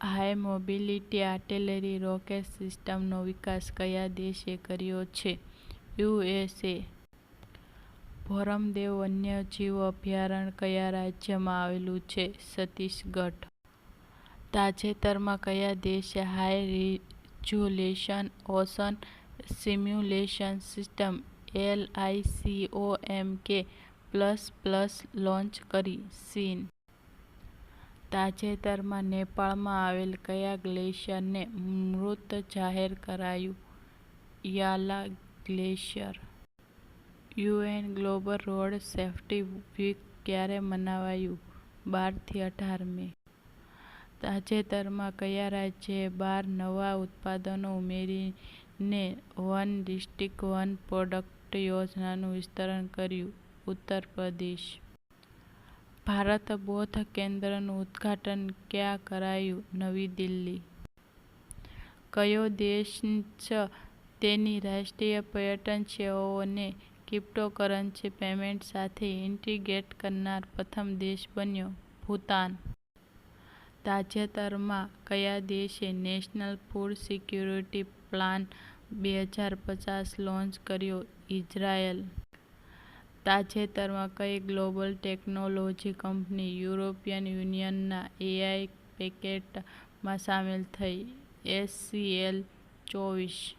High mobility artillery rocket સિસ્ટમનો વિકાસ કયા દેશે કર્યો છે? યુએસએ. ભોરમદેવ વન્યજીવ અભયારણ્ય કયા રાજ્યમાં આવેલું છે? છત્તીસગઢ. તાજેતરમાં કયા દેશે high resolution ocean simulation system LICOMK++ launch કરી? ચીન. તાજેતરમાં નેપાળમાં આવેલ કયા ગ્લેશિયરને મૃત જાહેર કરાયું? Yala glacier. UN global road safety week ક્યારે મનાવાયું? 12 થી 18 મે. તાજેતરમાં કયા રાજ્યએ 12 નવા ઉત્પાદનો ઉમેરીને વન ડિસ્ટ્રિક્ટ વન પ્રોડક્ટ યોજનાનું વિસ્તરણ કર્યું? ઉત્તર પ્રદેશ. ભારત બૌદ્ધ કેન્દ્રનું ઉદ્ઘાટન ક્યાં કરાયું? નવી દિલ્હી. કયો દેશ તેની રાષ્ટ્રીય પર્યટન સેવાઓને ક્રિપ્ટોકરન્સી પેમેન્ટ સાથે ઇન્ટિગ્રેટ કરનાર પ્રથમ દેશ બન્યો? ભૂતાન. તાજેતરમાં કયા દેશે national food security plan 2050 launch કર્યો? ઇઝરાયલ. તાજેતરમાં કઈ ગ્લોબલ ટેકનોલોજી કંપની યુરોપિયન યુનિયનના એઆઈ પેક્ટમાં સામેલ થઈ? HCL 24.